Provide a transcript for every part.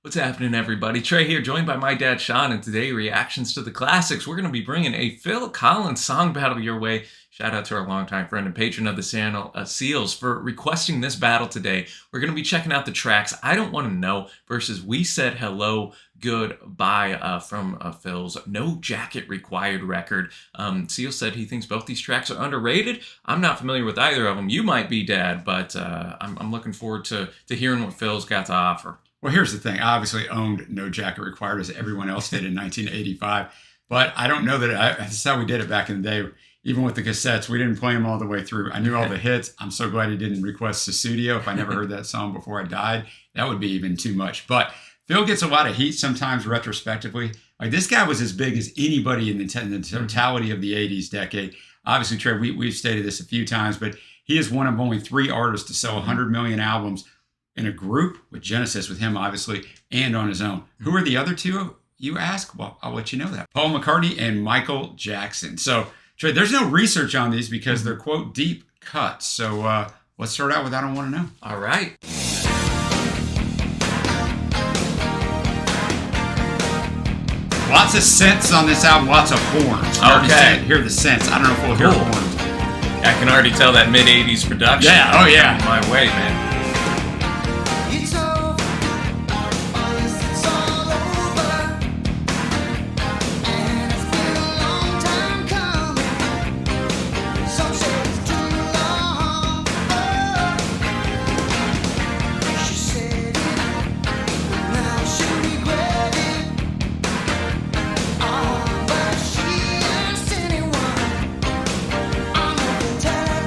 What's happening, everybody? Trey here, joined by my dad, Sean, and today, reactions to the classics. We're going to be bringing a Phil Collins song battle your way. Shout out to our longtime friend and patron of the channel, Seals, for requesting this battle today. We're going to be checking out the tracks I Don't Want to Know versus We Said Hello Goodbye from Phil's No Jacket Required record. Seals said he thinks both these tracks are underrated. I'm not familiar with either of them. You might be, Dad, but I'm looking forward to hearing what Phil's got to offer. Well, here's the thing. I obviously owned No Jacket Required as everyone else did in 1985, but I don't know that that's how we did it back in the day. Even with the cassettes, we didn't play them all the way through. I knew all the hits. I'm so glad he didn't request Sussudio. If I never heard that song before I died, that would be even too much. But Phil gets a lot of heat sometimes retrospectively. Like, this guy was as big as anybody in the totality of the 80s decade. Obviously, Trey, we've stated this a few times, but he is one of only 3 artists to sell 100 million albums in a group with Genesis, with him obviously, and on his own. Who are the other two, you ask? Well, I'll let you know that. Paul McCartney and Michael Jackson. So, Trey, there's no research on these because they're, quote, deep cuts. So let's start out with I Don't Want to Know. All right. Lots of synths on this album, lots of horns. Okay. Hear the synths. I don't know if we'll hear Cool. horns. I can already tell that mid-80s production. Yeah, oh yeah. My way, man. It's over, it's all over, and it's been a long time coming. Some say it's too long. She said it, now she regret it. But she asked anyone. I'm gonna tell her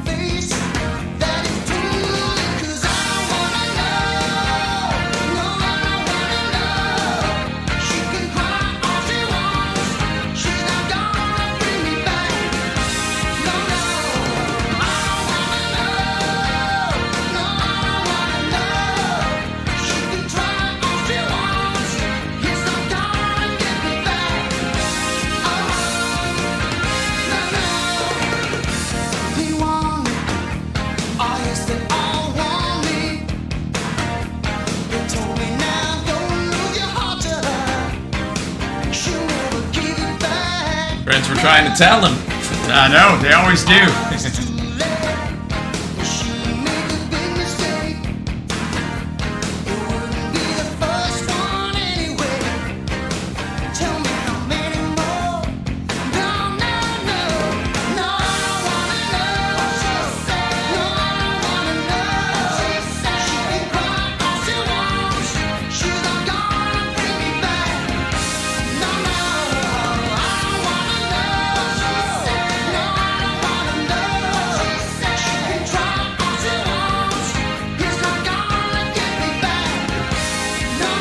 face that it's too late, 'cause I wanna know. No, I wanna know. She can cry all she wants. She's not gonna bring me back. No, I wanna know. No, I wanna know. She can try all she wants. It's not gonna get me back. They want me. Oh, yes, they all want me. They told me now, don't lose your heart to her. She'll never give it back. Friends were trying to tell him. I know, they always do. It's too late. She made a big mistake. It wouldn't be the first one anyway. Tell me how many more. No, I don't wanna know. No, I don't wanna know. She can cry all she wants. She's not gonna bring me back. No, I don't wanna know. No, I don't wanna know. She can try all she wants. It's not gonna get me back. No,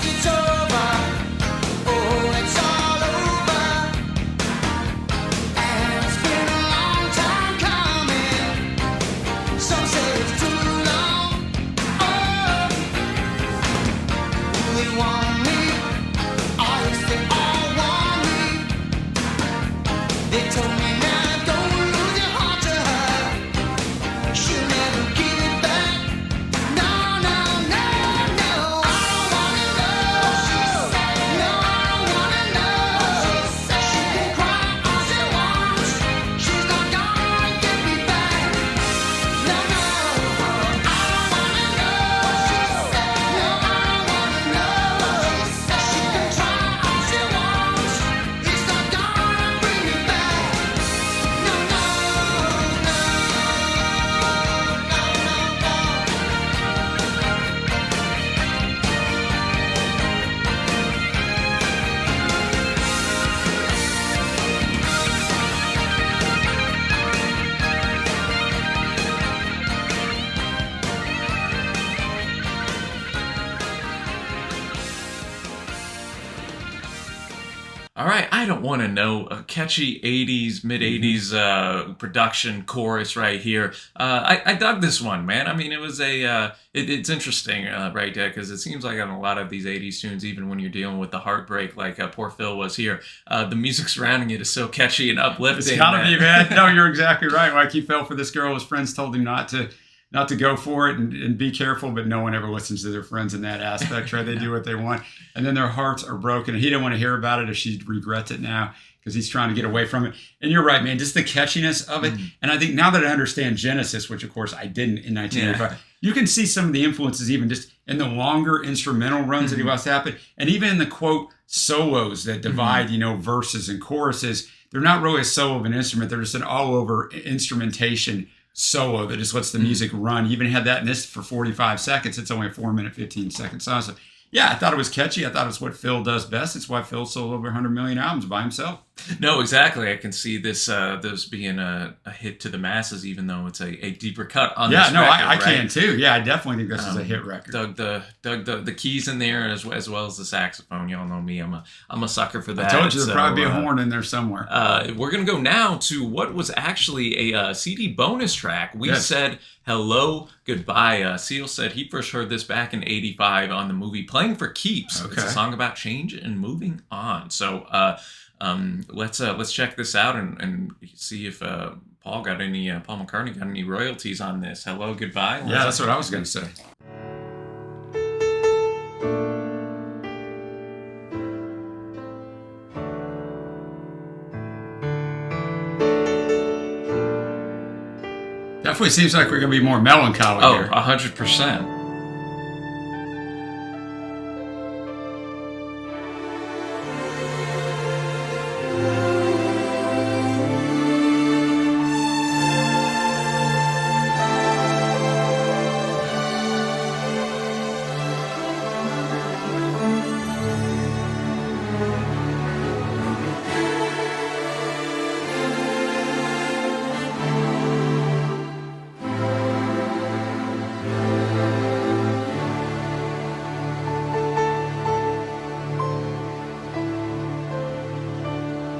it's over. Oh, it's all over. And it's been a long time coming. Some say it's too long. Oh, they want me. Oh, yes, they all want me. They told me now, don't lose your heart to her. She'll never give it back. No, I don't wanna know. No, I don't wanna know. She can cry all she wants. She's not gonna get me back. No, I don't wanna know. No, I don't wanna know. She can try all she wants. It's not gonna bring me back. All right, I don't want to know a catchy 80s, mid 80s production chorus right here. I dug this one, man. I mean, it was it's interesting, right there, because it seems like on a lot of these 80s tunes, even when you're dealing with the heartbreak like poor Phil was here, the music surrounding it is so catchy and uplifting. It's gotta be, man. No, you're exactly right. Like he fell for this girl. His friends told him not to go for it and be careful, but no one ever listens to their friends in that aspect, right? They do what they want. And then their hearts are broken. And he didn't want to hear about it if she regrets it now because he's trying to get away from it. And you're right, man, just the catchiness of it. And I think now that I understand Genesis, which of course I didn't in 1985, you can see some of the influences even just in the longer instrumental runs that he was happening. And even in the quote solos that divide, verses and choruses, they're not really a solo of an instrument. They're just an all over instrumentation solo that just lets the music run. You even had that in this for 45 seconds. It's only a 4-minute, 15-second song. So yeah, I thought it was catchy. I thought it's what Phil does best. It's why Phil sold over 100 million albums by himself. No, exactly. I can see this being a hit to the masses, even though it's a deeper cut on this record. I can too. Yeah, I definitely think this is a hit record. Dug the keys in there as well as the saxophone. Y'all know me. I'm a sucker for that. I told you there'd probably be a horn in there somewhere. We're gonna go now to what was actually a CD bonus track. We said hello, goodbye. Seal said he first heard this back in '85 on the movie Playing for Keeps. Okay. It's a song about change and moving on. So let's check this out and see if Paul McCartney got any royalties on this. Hello, goodbye. Yeah, that's what I was going to say. Definitely seems like we're going to be more melancholy here. 100%.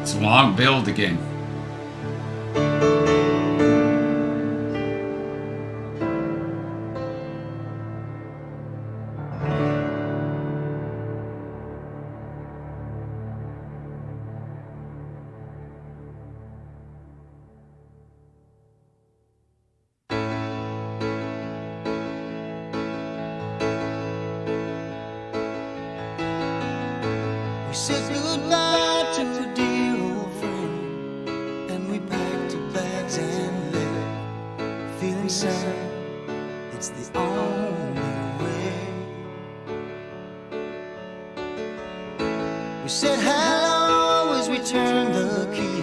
It's a long build again. We said goodbye to a dear old friend, and we packed our bags and left, feeling sad. It's the only way. We said hello as we turned the key,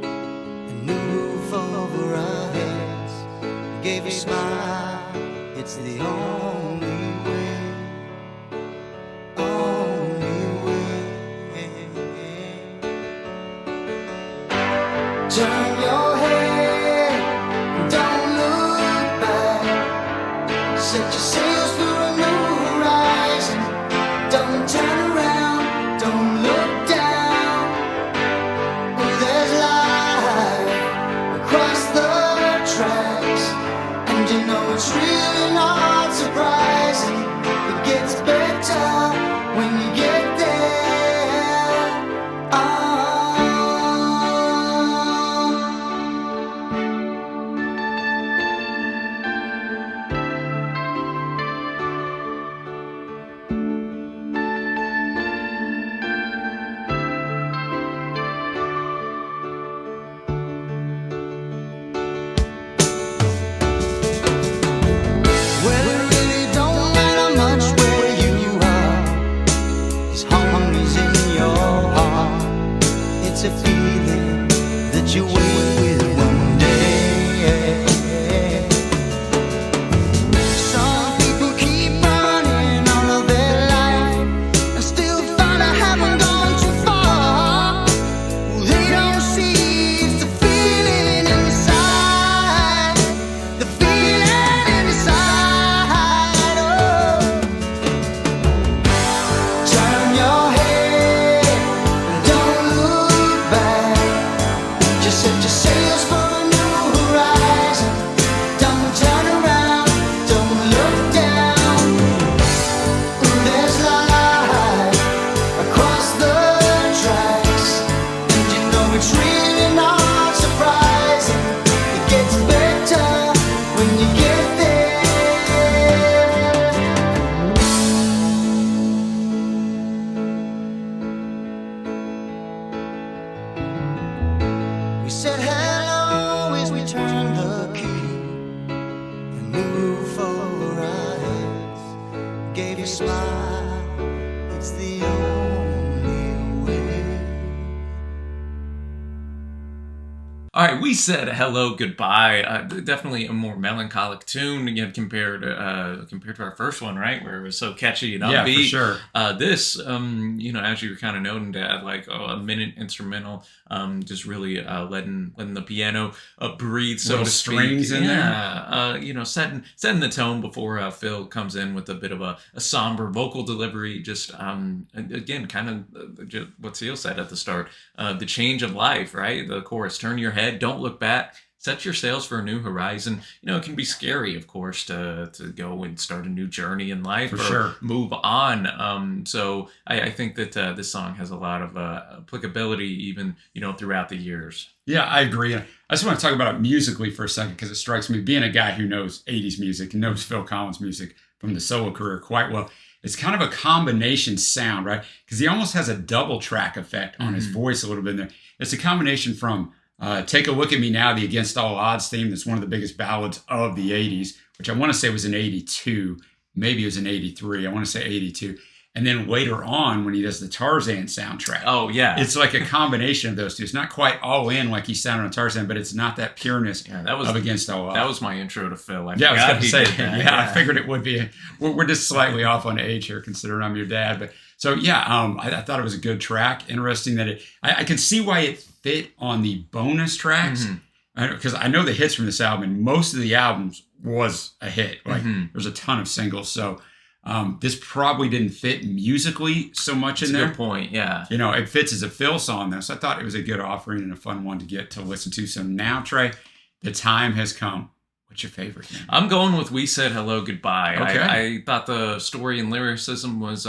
a new roof over our heads, gave a smile. It's the only way. Turn your head, don't look back. Set your sails for a new horizon. Don't turn around, don't look down. Oh, there's life across the tracks, and you know it's really not surprising. It gets better when you get there. it's the only way. All right, we said hello, goodbye. Definitely a more melancholic tune, again, compared to our first one, right, where it was so catchy and Yeah, upbeat. for sure. This, as you were kind of noting, Dad, like a minute instrumental, just really letting the piano breathe, so Little to speak. strings in there. Yeah, setting the tone before Phil comes in with a bit of a somber vocal delivery. Just again, kind of what Seal said at the start, the change of life, right? The chorus: turn your head, don't look back, set your sails for a new horizon. It can be scary, of course, to go and start a new journey in life For or sure. move on. So I think that this song has a lot of applicability, even throughout the years. Yeah, I agree. I just want to talk about it musically for a second because it strikes me, being a guy who knows 80s music and knows Phil Collins music from the solo career quite well, it's kind of a combination sound, right? Because he almost has a double track effect on his voice a little bit in there. It's a combination from Take a Look at Me Now, the Against All Odds theme, that's one of the biggest ballads of the 80s, which I want to say was in 82. Maybe it was in 83. I want to say 82. And then later on, when he does the Tarzan soundtrack. Oh, yeah. It's like a combination of those two. It's not quite all in like he sounded on Tarzan, but it's not that pureness of Against All Odds. That was my intro to Phil. Yeah, I was going to say, that. I figured it would be. We're just slightly off on age here, considering I'm your dad. But so, I thought it was a good track. Interesting that I can see why it fit on the bonus tracks, because I know the hits from this album, and most of the albums was a hit. Like, there's a ton of singles. So, this probably didn't fit musically so much in there. Good point, yeah. It fits as a Phil song, though. So I thought it was a good offering and a fun one to get to listen to. So now, Trey, the time has come. What's your favorite, man? I'm going with We Said Hello, Goodbye. Okay. I thought the story and lyricism was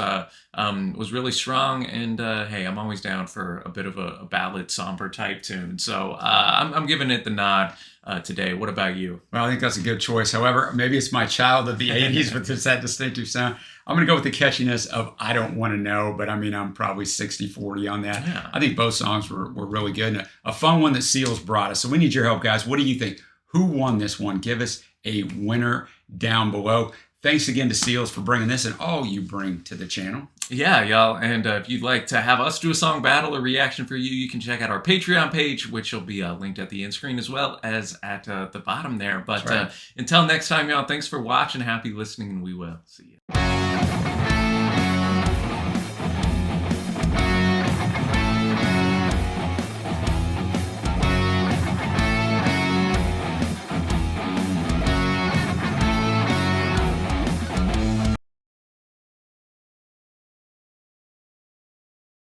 really strong, and hey, I'm always down for a bit of a ballad, somber type tune. So I'm giving it the nod today. What about you? Well, I think that's a good choice. However, maybe it's my child of the 80s with that distinctive sound. I'm going to go with the catchiness of I Don't Want to Know, but I mean, I'm probably 60-40 on that. Yeah. I think both songs were really good. And a fun one that Seals brought us. So we need your help, guys. What do you think? Who won this one? Give us a winner down below. Thanks again to Seals for bringing this and all you bring to the channel. Yeah, y'all. And if you'd like to have us do a song battle or reaction for you, you can check out our Patreon page, which will be linked at the end screen as well as at the bottom there. But That's right. Until next time, y'all, thanks for watching. Happy listening, and we will see you.